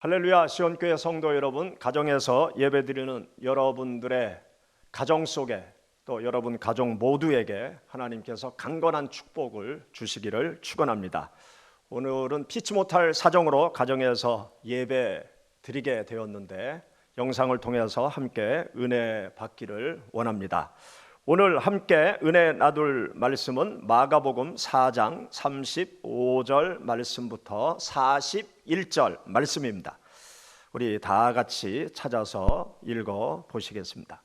할렐루야, 시온교회 성도 여러분, 가정에서 예배드리는 여러분들의 가정 속에 또 여러분 가족 모두에게 하나님께서 강건한 축복을 주시기를 축원합니다. 오늘은 피치 못할 사정으로 가정에서 예배 드리게 되었는데 영상을 통해서 함께 은혜 받기를 원합니다. 오늘 함께 은혜 나눌 말씀은 마가복음 4장 35절 말씀부터 41절 말씀입니다. 우리 다 같이 찾아서 읽어 보시겠습니다.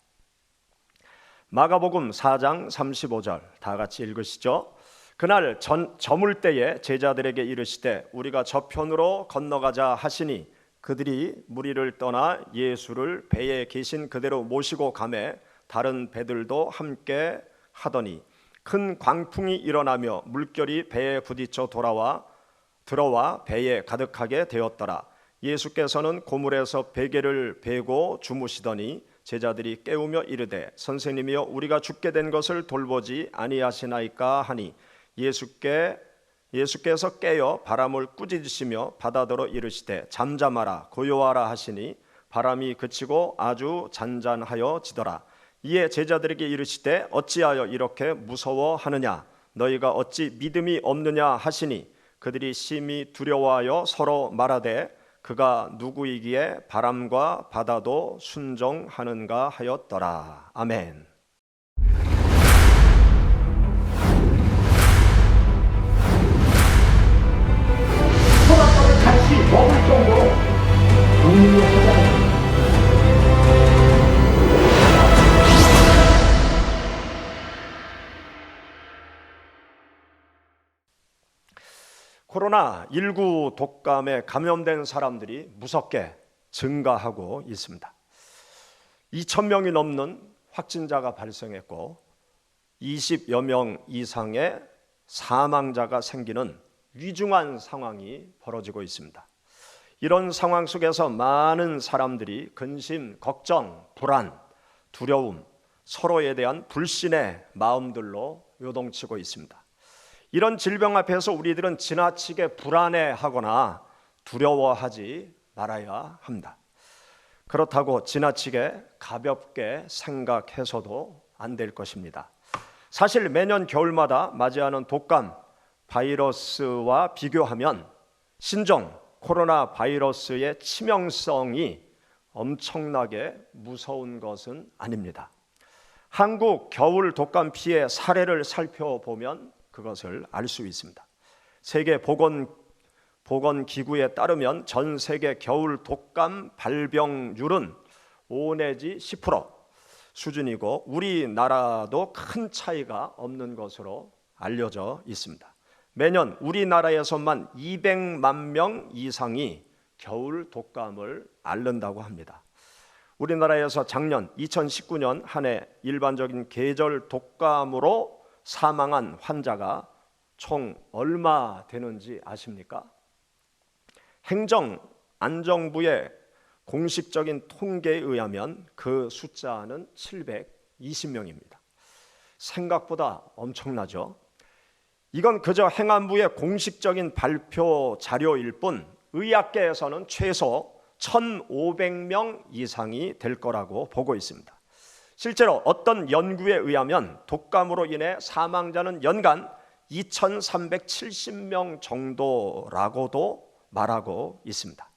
마가복음 4장 35절 다 같이 읽으시죠. 그날 저물 때에 제자들에게 이르시되 우리가 저편으로 건너가자 하시니 그들이 무리를 떠나 예수를 배에 계신 그대로 모시고 가매 다른 배들도 함께 하더니 큰 광풍이 일어나며 물결이 배에 부딪혀 들어와 배에 가득하게 되었더라. 예수께서는 고물에서 베개를 베고 주무시더니 제자들이 깨우며 이르되 선생님이여 우리가 죽게 된 것을 돌보지 아니하시나이까 하니 예수께서 깨어 바람을 꾸짖으시며 바다더러 이르시되 잠잠하라 고요하라 하시니 바람이 그치고 아주 잔잔하여 지더라. 이에 제자들에게 이르시되 어찌하여 이렇게 무서워하느냐 너희가 어찌 믿음이 없느냐 하시니 그들이 심히 두려워하여 서로 말하되 그가 누구이기에 바람과 바다도 순종하는가 하였더라. 아멘. 소나무를 같이 먹을 정도로 분명히 하잖아요. 코로나19 독감에 감염된 사람들이 무섭게 증가하고 있습니다. 2,000명이 넘는 확진자가 발생했고 20여 명 이상의 사망자가 생기는 위중한 상황이 벌어지고 있습니다. 이런 상황 속에서 많은 사람들이 근심, 걱정, 불안, 두려움, 서로에 대한 불신의 마음들로 요동치고 있습니다. 이런 질병 앞에서 우리들은 지나치게 불안해하거나 두려워하지 말아야 합니다. 그렇다고 지나치게 가볍게 생각해서도 안 될 것입니다. 사실 매년 겨울마다 맞이하는 독감 바이러스와 비교하면 신종 코로나 바이러스의 치명성이 엄청나게 무서운 것은 아닙니다. 한국 겨울 독감 피해 사례를 살펴보면 그것을 알 수 있습니다. 세계 보건기구에 따르면 전 세계 겨울 독감 발병률은 5 내지 10% 수준이고 우리나라도 큰 차이가 없는 것으로 알려져 있습니다. 매년 우리나라에서만 200만 명 이상이 겨울 독감을 앓는다고 합니다. 우리나라에서 작년 2019년 한 해 일반적인 계절 독감으로 사망한 환자가 총 얼마 되는지 아십니까? 행정안정부의 공식적인 통계에 의하면 그 숫자는 720명입니다. 생각보다 엄청나죠? 이건 그저 행안부의 공식적인 발표 자료일 뿐 의학계에서는 최소 1,500명 이상이 될 거라고 보고 있습니다. 실제로 어떤 연구에 의하면 독감으로 인해 사망자는 연간 2,370명 정도라고도 말하고 있습니다.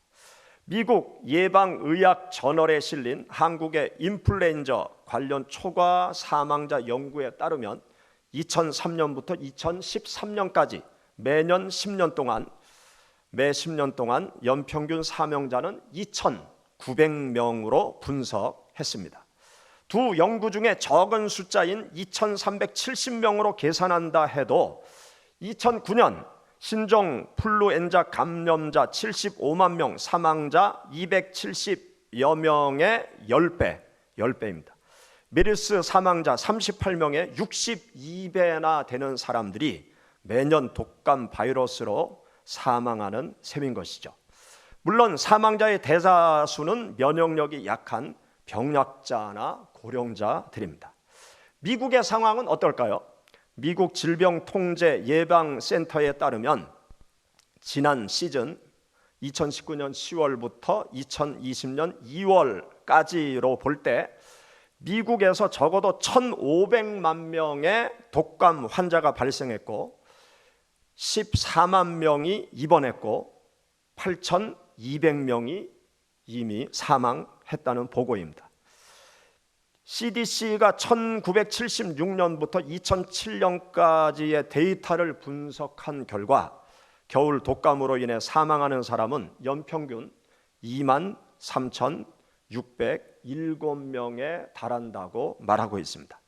미국 예방의학저널에 실린 한국의 인플루엔자 관련 초과 사망자 연구에 따르면 2003년부터 2013년까지 매 10년 동안 연평균 사망자는 2,900명으로 분석했습니다. 두 연구 중에 적은 숫자인 2,370명으로 계산한다 해도 2009년 신종 플루엔자 감염자 75만 명, 사망자 270여 명의 10배입니다. 메르스 사망자 38명의 62배나 되는 사람들이 매년 독감 바이러스로 사망하는 셈인 것이죠. 물론 사망자의 대다수는 면역력이 약한 병약자나 고령자들입니다. 미국의 상황은 어떨까요? 미국 질병통제예방센터에 따르면 지난 시즌 2019년 10월부터 2020년 2월까지로 볼 때 미국에서 적어도 1,500만 명의 독감 환자가 발생했고 14만 명이 입원했고 8,200명이 이미 사망했다는 보고입니다. CDC가 1976년부터 2007년까지의 데이터를 분석한 결과 겨울 독감으로 인해 사망하는 사람은 연평균 23,607명에 달한다고 말하고 있습니다.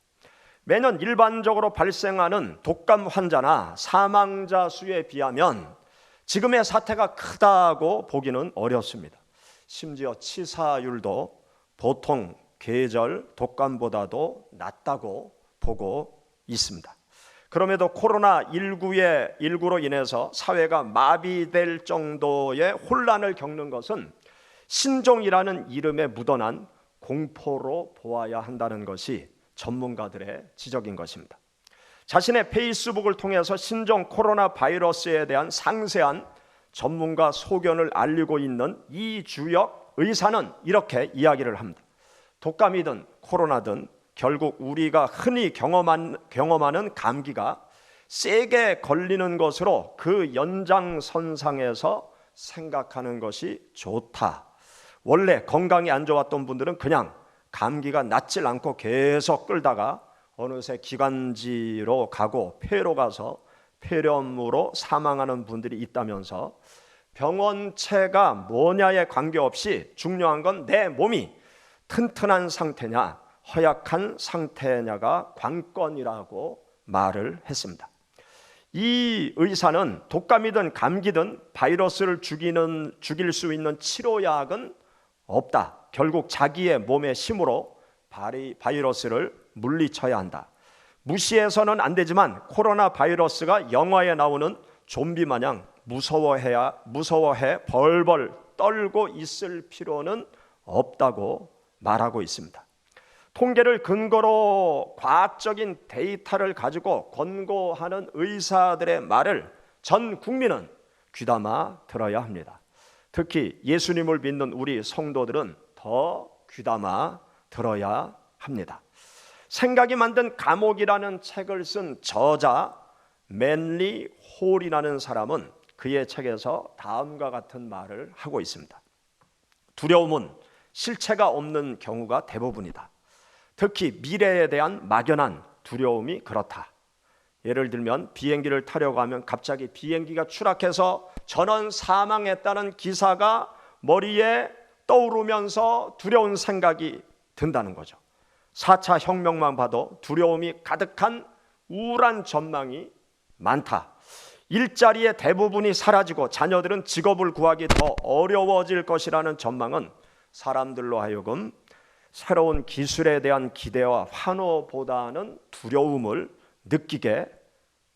매년 일반적으로 발생하는 독감 환자나 사망자 수에 비하면 지금의 사태가 크다고 보기는 어렵습니다. 심지어 치사율도 보통 계절 독감보다도 낮다고 보고 있습니다. 그럼에도 코로나19로 인해서 사회가 마비될 정도의 혼란을 겪는 것은 신종이라는 이름에 묻어난 공포로 보아야 한다는 것이 전문가들의 지적인 것입니다. 자신의 페이스북을 통해서 신종 코로나 바이러스에 대한 상세한 전문가 소견을 알리고 있는 이 주역 의사는 이렇게 이야기를 합니다. 독감이든 코로나든 결국 우리가 흔히 경험하는 감기가 세게 걸리는 것으로 그 연장선상에서 생각하는 것이 좋다. 원래 건강이 안 좋았던 분들은 그냥 감기가 낫질 않고 계속 끌다가 어느새 기관지로 가고 폐로 가서 폐렴으로 사망하는 분들이 있다면서 병원체가 뭐냐에 관계없이 중요한 건 내 몸이 튼튼한 상태냐 허약한 상태냐가 관건이라고 말을 했습니다. 이 의사는 독감이든 감기든 바이러스를 죽일 수 있는 치료약은 없다. 결국 자기의 몸의 힘으로 바이러스를 물리쳐야 한다. 무시해서는 안 되지만 코로나 바이러스가 영화에 나오는 좀비 마냥 무서워해 벌벌 떨고 있을 필요는 없다고 말하고 있습니다. 통계를 근거로 과학적인 데이터를 가지고 권고하는 의사들의 말을 전 국민은 귀담아 들어야 합니다. 특히 예수님을 믿는 우리 성도들은 더 귀담아 들어야 합니다. 생각이 만든 감옥이라는 책을 쓴 저자 맨리 홀이라는 사람은 그의 책에서 다음과 같은 말을 하고 있습니다. 두려움은 실체가 없는 경우가 대부분이다. 특히 미래에 대한 막연한 두려움이 그렇다. 예를 들면 비행기를 타려고 하면 갑자기 비행기가 추락해서 전원 사망했다는 기사가 머리에 떠오르면서 두려운 생각이 든다는 거죠. 4차 혁명만 봐도 두려움이 가득한 우울한 전망이 많다. 일자리의 대부분이 사라지고 자녀들은 직업을 구하기 더 어려워질 것이라는 전망은 사람들로 하여금 새로운 기술에 대한 기대와 환호보다는 두려움을 느끼게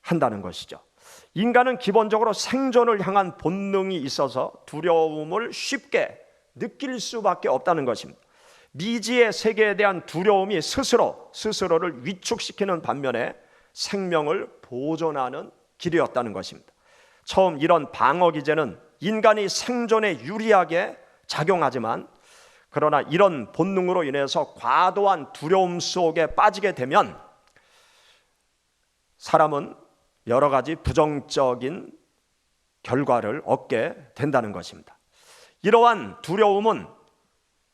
한다는 것이죠. 인간은 기본적으로 생존을 향한 본능이 있어서 두려움을 쉽게 느낄 수밖에 없다는 것입니다. 미지의 세계에 대한 두려움이 스스로를 위축시키는 반면에 생명을 보존하는 길이었다는 것입니다. 처음 이런 방어 기제는 인간이 생존에 유리하게 작용하지만 그러나 이런 본능으로 인해서 과도한 두려움 속에 빠지게 되면 사람은 여러 가지 부정적인 결과를 얻게 된다는 것입니다. 이러한 두려움은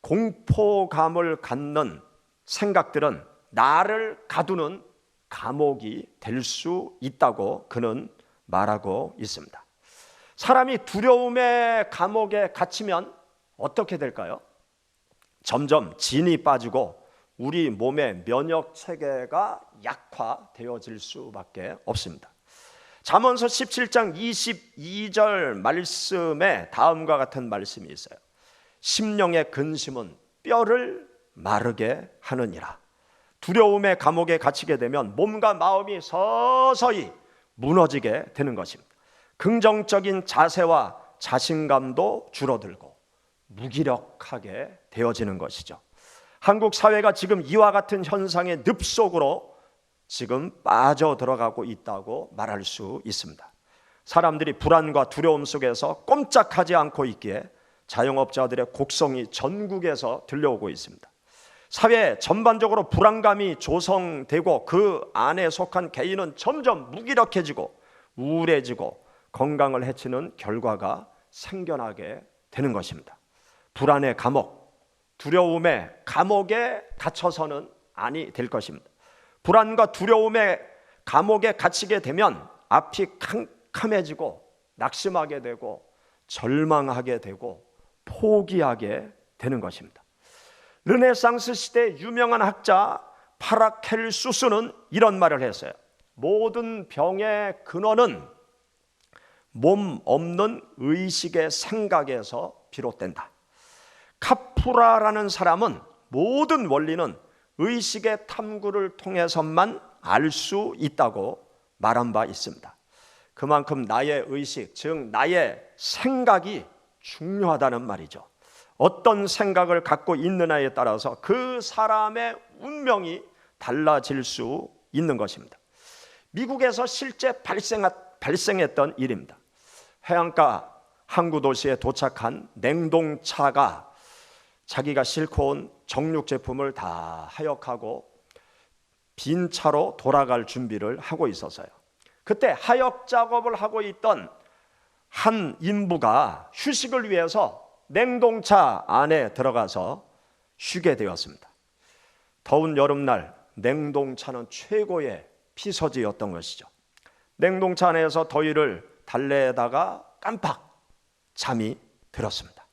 공포감을 갖는 생각들은 나를 가두는 감옥이 될 수 있다고 그는 말하고 있습니다. 사람이 두려움의 감옥에 갇히면 어떻게 될까요? 점점 진이 빠지고 우리 몸의 면역 체계가 약화되어질 수밖에 없습니다. 잠언서 17장 22절 말씀에 다음과 같은 말씀이 있어요. 심령의 근심은 뼈를 마르게 하느니라. 두려움의 감옥에 갇히게 되면 몸과 마음이 서서히 무너지게 되는 것입니다. 긍정적인 자세와 자신감도 줄어들고 무기력하게 되어지는 것이죠. 한국 사회가 지금 이와 같은 현상의 늪속으로 지금 빠져 들어가고 있다고 말할 수 있습니다. 사람들이 불안과 두려움 속에서 꼼짝하지 않고 있기에 자영업자들의 곡성이 전국에서 들려오고 있습니다. 사회 전반적으로 불안감이 조성되고 그 안에 속한 개인은 점점 무기력해지고 우울해지고 건강을 해치는 결과가 생겨나게 되는 것입니다. 불안의 감옥, 두려움의 감옥에 갇혀서는 아니 될 것입니다. 불안과 두려움의 감옥에 갇히게 되면 앞이 캄캄해지고 낙심하게 되고 절망하게 되고 포기하게 되는 것입니다. 르네상스 시대 유명한 학자 파라켈수스는 이런 말을 했어요. 모든 병의 근원은 몸 없는 의식의 생각에서 비롯된다. 카프라라는 사람은 모든 원리는 의식의 탐구를 통해서만 알 수 있다고 말한 바 있습니다. 그만큼 나의 의식, 즉 나의 생각이 중요하다는 말이죠. 어떤 생각을 갖고 있느냐에 따라서 그 사람의 운명이 달라질 수 있는 것입니다. 미국에서 실제 발생했던 일입니다. 해안가 항구 도시에 도착한 냉동차가 자기가 싣고 온 정육 제품을 다 하역하고 빈 차로 돌아갈 준비를 하고 있었어요. 그때 하역 작업을 하고 있던 한 인부가 휴식을 위해서 냉동차 안에 들어가서 쉬게 되었습니다. 더운 여름날 냉동차는 최고의 피서지였던 것이죠. 냉동차 안에서 더위를 달래다가 깜빡 잠이 들었습니다.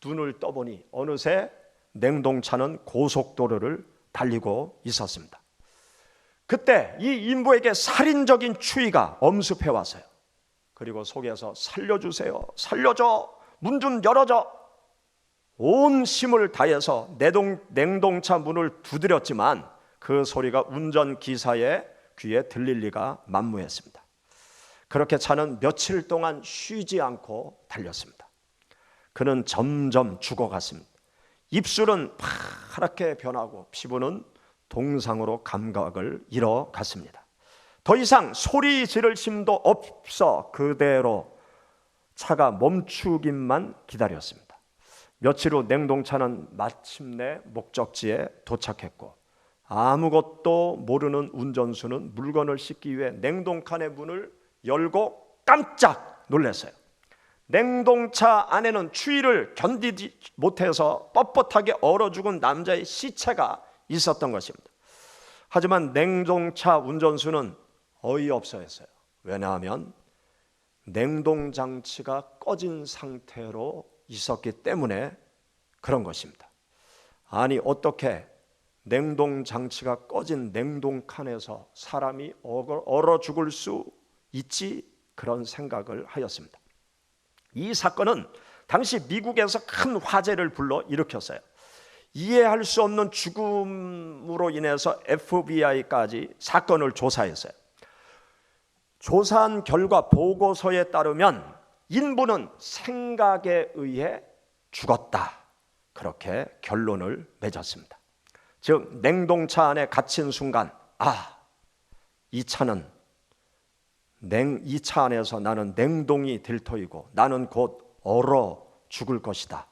눈을 떠보니 어느새 냉동차는 고속도로를 달리고 있었습니다. 그때 이 인부에게 살인적인 추위가 엄습해 왔어요. 그리고 속에서 살려주세요, 살려줘, 문 좀 열어줘. 온 힘을 다해서 냉동차 문을 두드렸지만 그 소리가 운전기사의 귀에 들릴 리가 만무했습니다. 그렇게 차는 며칠 동안 쉬지 않고 달렸습니다. 그는 점점 죽어갔습니다. 입술은 파랗게 변하고 피부는 동상으로 감각을 잃어갔습니다. 더 이상 소리 지를 힘도 없어 그대로 차가 멈추기만 기다렸습니다. 며칠 후 냉동차는 마침내 목적지에 도착했고 아무것도 모르는 운전수는 물건을 싣기 위해 냉동칸의 문을 열고 깜짝 놀랐어요. 냉동차 안에는 추위를 견디지 못해서 뻣뻣하게 얼어 죽은 남자의 시체가 있었던 것입니다. 하지만 냉동차 운전수는 어이없어 했어요. 왜냐하면 냉동장치가 꺼진 상태로 있었기 때문에 그런 것입니다. 아니 어떻게 냉동장치가 꺼진 냉동칸에서 사람이 얼어 죽을 수 있지? 그런 생각을 하였습니다. 이 사건은 당시 미국에서 큰 화제를 불러 일으켰어요. 이해할 수 없는 죽음으로 인해서 FBI까지 사건을 조사했어요. 조사한 결과 보고서에 따르면 인부는 생각에 의해 죽었다. 그렇게 결론을 맺었습니다. 즉 냉동차 안에 갇힌 순간 이 차 안에서 나는 냉동이 될 터이고 나는 곧 얼어 죽을 것이다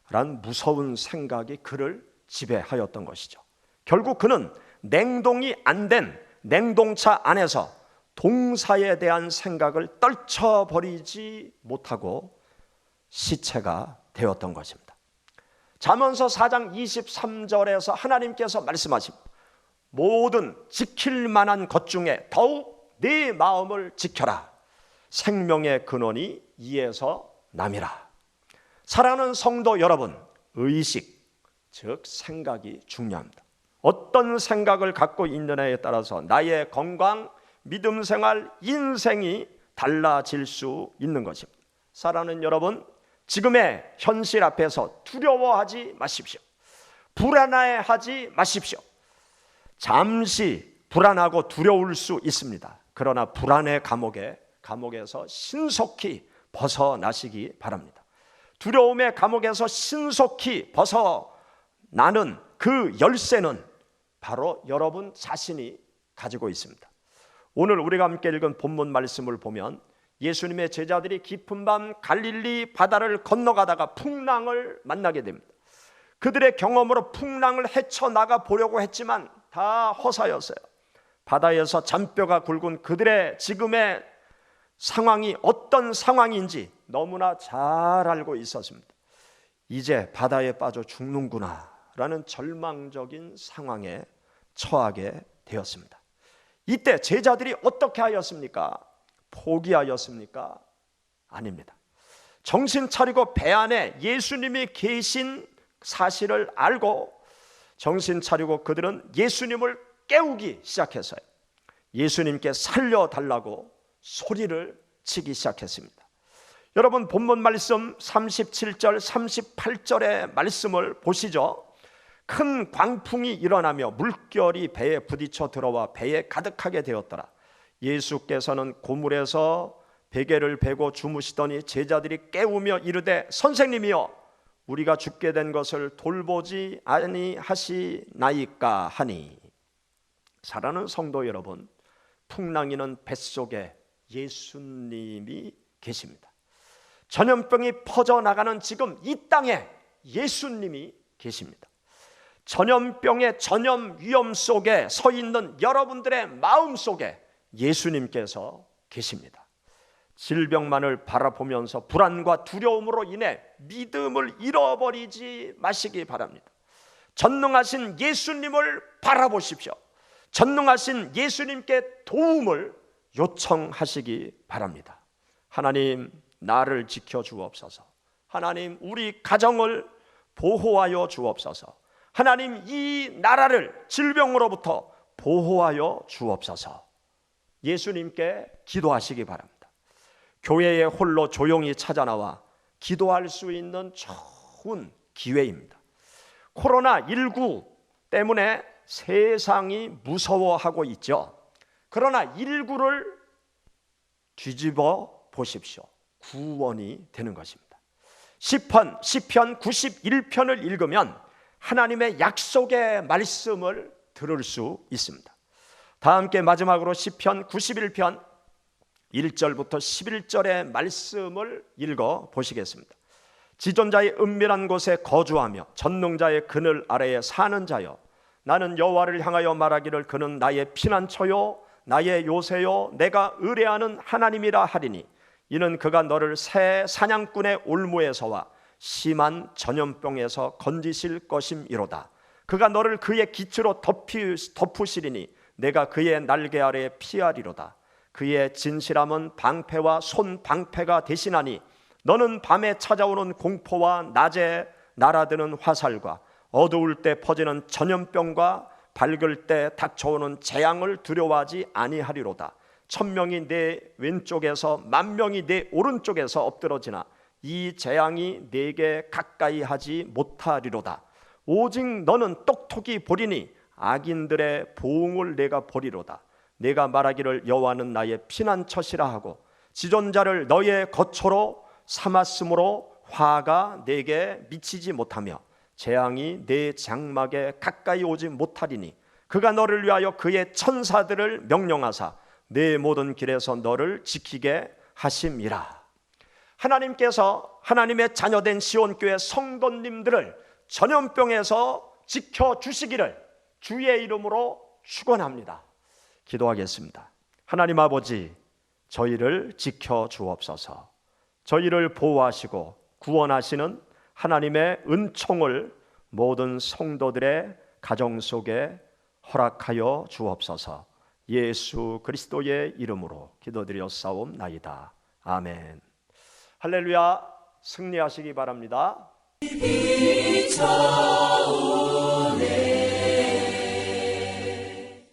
라는 무서운 생각이 그를 지배하였던 것이죠. 결국 그는 냉동이 안 된 냉동차 안에서 동사에 대한 생각을 떨쳐버리지 못하고 시체가 되었던 것입니다. 잠언서 4장 23절에서 하나님께서 말씀하십니다. 모든 지킬 만한 것 중에 더욱 네 마음을 지켜라. 생명의 근원이 이에서 남이라. 사랑하는 성도 여러분, 의식, 즉 생각이 중요합니다. 어떤 생각을 갖고 있느냐에 따라서 나의 건강, 믿음 생활, 인생이 달라질 수 있는 것입니다. 사랑하는 여러분, 지금의 현실 앞에서 두려워하지 마십시오. 불안해하지 마십시오. 잠시 불안하고 두려울 수 있습니다. 그러나 불안의 감옥에서 신속히 벗어나시기 바랍니다. 두려움의 감옥에서 신속히 벗어나는 그 열쇠는 바로 여러분 자신이 가지고 있습니다. 오늘 우리가 함께 읽은 본문 말씀을 보면 예수님의 제자들이 깊은 밤 갈릴리 바다를 건너가다가 풍랑을 만나게 됩니다. 그들의 경험으로 풍랑을 헤쳐나가 보려고 했지만 다 허사였어요. 바다에서 잔뼈가 굵은 그들의 지금의 상황이 어떤 상황인지 너무나 잘 알고 있었습니다. 이제 바다에 빠져 죽는구나 라는 절망적인 상황에 처하게 되었습니다. 이때 제자들이 어떻게 하였습니까? 포기하였습니까? 아닙니다. 정신 차리고 배 안에 예수님이 계신 사실을 알고 정신 차리고 그들은 예수님을 깨우기 시작했어요. 예수님께 살려달라고 소리를 치기 시작했습니다. 여러분 본문 말씀 37절 38절의 말씀을 보시죠. 큰 광풍이 일어나며 물결이 배에 부딪혀 들어와 배에 가득하게 되었더라. 예수께서는 고물에서 베개를 베고 주무시더니 제자들이 깨우며 이르되 선생님이여 우리가 죽게 된 것을 돌보지 아니하시나이까 하니. 사랑하는 성도 여러분, 풍랑이는 뱃속에 예수님이 계십니다. 전염병이 퍼져나가는 지금 이 땅에 예수님이 계십니다. 전염병의 전염 위험 속에 서 있는 여러분들의 마음 속에 예수님께서 계십니다. 질병만을 바라보면서 불안과 두려움으로 인해 믿음을 잃어버리지 마시기 바랍니다. 전능하신 예수님을 바라보십시오. 전능하신 예수님께 도움을 요청하시기 바랍니다. 하나님, 나를 지켜 주옵소서. 하나님, 우리 가정을 보호하여 주옵소서. 하나님, 이 나라를 질병으로부터 보호하여 주옵소서. 예수님께 기도하시기 바랍니다. 교회에 홀로 조용히 찾아나와 기도할 수 있는 좋은 기회입니다. 코로나19 때문에 세상이 무서워하고 있죠. 그러나 19를 뒤집어 보십시오. 구원이 되는 것입니다. 시편 91편을 읽으면 하나님의 약속의 말씀을 들을 수 있습니다. 다 함께 마지막으로 시편 91편 1절부터 11절의 말씀을 읽어 보시겠습니다. 지존자의 은밀한 곳에 거주하며 전능자의 그늘 아래에 사는 자여, 나는 여호와를 향하여 말하기를 그는 나의 피난처요 나의 요새요 내가 의뢰하는 하나님이라 하리니, 이는 그가 너를 새 사냥꾼의 올무에서와 심한 전염병에서 건지실 것임이로다. 그가 너를 그의 깃으로 덮으시리니 내가 그의 날개 아래에 피하리로다. 그의 진실함은 방패와 손방패가 대신하니, 너는 밤에 찾아오는 공포와 낮에 날아드는 화살과 어두울 때 퍼지는 전염병과 밝을 때 닥쳐오는 재앙을 두려워하지 아니하리로다. 1000명이 내 왼쪽에서 10,000명이 내 오른쪽에서 엎드러지나 이 재앙이 내게 가까이 하지 못하리로다. 오직 너는 똑똑히 보리니 악인들의 보응을 내가 보리로다. 내가 말하기를 여호와는 나의 피난처시라 하고 지존자를 너의 거처로 삼았으므로 화가 내게 미치지 못하며 재앙이 내 장막에 가까이 오지 못하리니, 그가 너를 위하여 그의 천사들을 명령하사 내 모든 길에서 너를 지키게 하심이라. 하나님께서 하나님의 자녀된 시온교회 성도님들을 전염병에서 지켜주시기를 주의 이름으로 축원합니다. 기도하겠습니다. 하나님 아버지, 저희를 지켜주옵소서. 저희를 보호하시고 구원하시는 하나님의 은총을 모든 성도들의 가정 속에 허락하여 주옵소서. 예수 그리스도의 이름으로 기도드렸사옵나이다. 아멘. 할렐루야. 승리하시기 바랍니다.